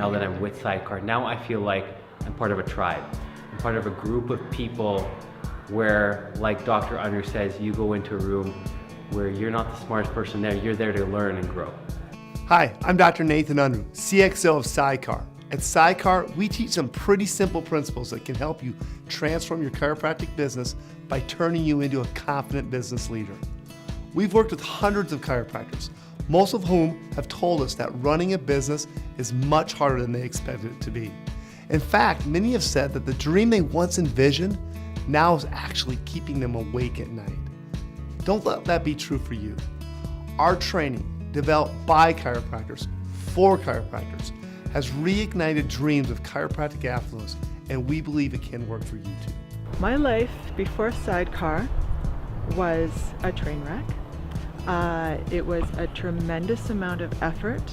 now that I'm with Sidecar. Now I feel like I'm part of a tribe. I'm part of a group of people where, like Dr. Unruh says, you go into a room where you're not the smartest person there, you're there to learn and grow. Hi, I'm Dr. Nathan Unruh, CXO of Sidecar. At Sidecar, we teach some pretty simple principles that can help you transform your chiropractic business by turning you into a confident business leader. We've worked with hundreds of chiropractors, most of whom have told us that running a business is much harder than they expected it to be. In fact, many have said that the dream they once envisioned now is actually keeping them awake at night. Don't let that be true for you. Our training, developed by chiropractors for chiropractors, has reignited dreams of chiropractic affluence, and we believe it can work for you too. My life before Sidecar was a train wreck. It was a tremendous amount of effort.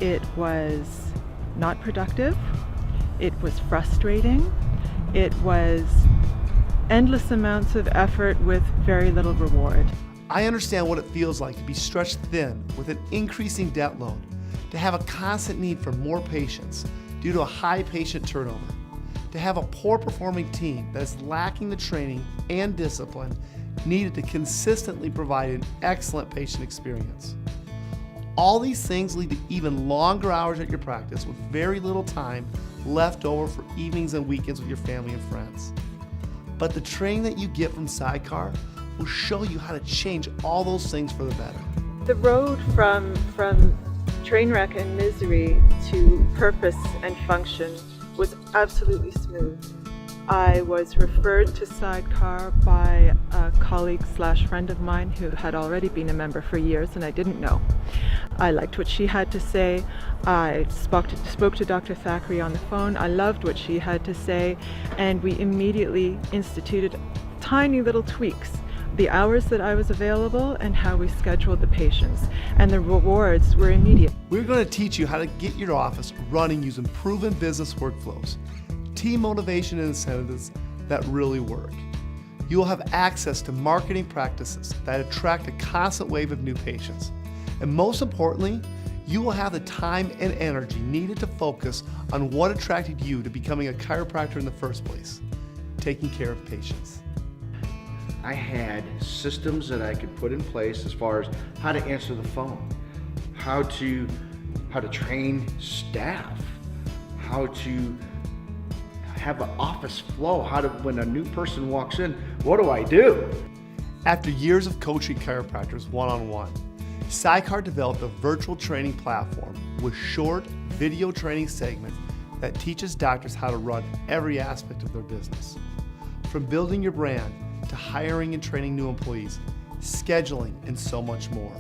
It was not productive. It was frustrating. It was endless amounts of effort with very little reward. I understand what it feels like to be stretched thin with an increasing debt load, to have a constant need for more patients due to a high patient turnover, to have a poor performing team that is lacking the training and discipline needed to consistently provide an excellent patient experience. All these things lead to even longer hours at your practice with very little time left over for evenings and weekends with your family and friends. But the training that you get from Sidecar will show you how to change all those things for the better. The road from train wreck and misery to purpose and function was absolutely smooth. I was referred to Sidecar by a colleague / friend of mine who had already been a member for years, and I didn't know. I liked what she had to say. I spoke to Dr. Thackeray on the phone. I loved what she had to say, and we immediately instituted tiny little tweaks. The hours that I was available and how we scheduled the patients, and the rewards were immediate. We're going to teach you how to get your office running using proven business workflows, team motivation and incentives that really work. You will have access to marketing practices that attract a constant wave of new patients. And most importantly, you will have the time and energy needed to focus on what attracted you to becoming a chiropractor in the first place, taking care of patients. I had systems that I could put in place as far as how to answer the phone, how to train staff, how to have an office flow, when a new person walks in, what do I do? After years of coaching chiropractors one-on-one, Sidecar developed a virtual training platform with short video training segments that teaches doctors how to run every aspect of their business. From building your brand, to hiring and training new employees, scheduling, and so much more.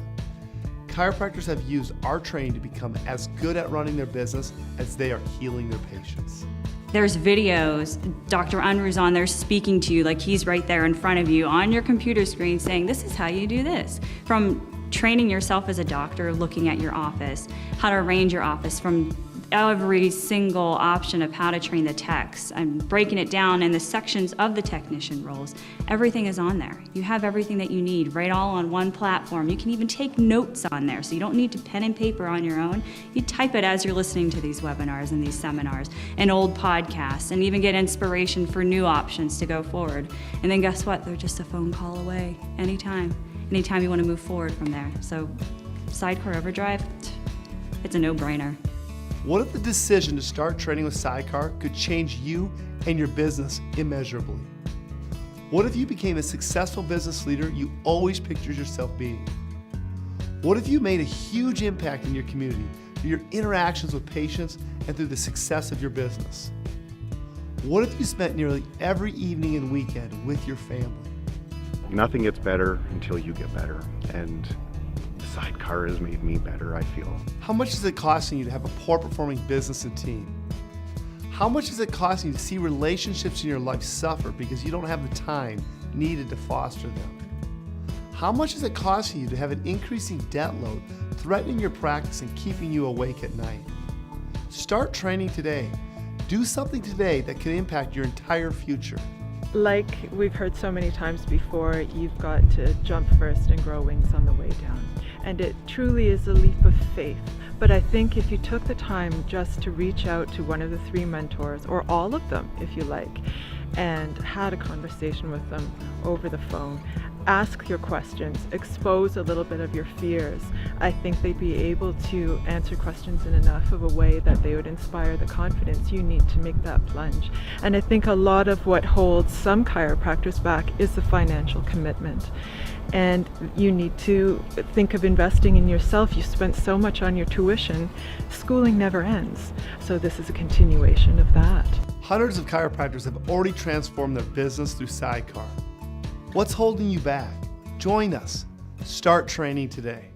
Chiropractors have used our training to become as good at running their business as they are healing their patients. There's videos, Dr. Unruh's on there speaking to you like he's right there in front of you on your computer screen saying, this is how you do this. From training yourself as a doctor, looking at your office, how to arrange your office, from every single option of how to train the techs. I'm breaking it down in the sections of the technician roles. Everything is on there. You have everything that you need right all on one platform. You can even take notes on there, so you don't need to pen and paper on your own. You type it as you're listening to these webinars and these seminars and old podcasts, and even get inspiration for new options to go forward. And then guess what? They're just a phone call away anytime you want to move forward from there. So Sidecar Overdrive, it's a no-brainer. What if the decision to start training with Sidecar could change you and your business immeasurably? What if you became a successful business leader you always pictured yourself being? What if you made a huge impact in your community through your interactions with patients and through the success of your business? What if you spent nearly every evening and weekend with your family? Nothing gets better until you get better, and Sidecar has made me better, I feel. How much is it costing you to have a poor performing business and team? How much is it costing you to see relationships in your life suffer because you don't have the time needed to foster them? How much is it costing you to have an increasing debt load threatening your practice and keeping you awake at night? Start training today. Do something today that can impact your entire future. Like we've heard so many times before, you've got to jump first and grow wings on the way down. and it truly is a leap of faith. But I think if you took the time just to reach out to one of the 3 mentors, or all of them if you like, and had a conversation with them over the phone, ask your questions, expose a little bit of your fears, I think they'd be able to answer questions in enough of a way that they would inspire the confidence you need to make that plunge. And I think a lot of what holds some chiropractors back is the financial commitment. And you need to think of investing in yourself. You spent so much on your tuition. Schooling never ends. So this is a continuation of that. Hundreds of chiropractors have already transformed their business through Sidecar. What's holding you back? Join us. Start training today.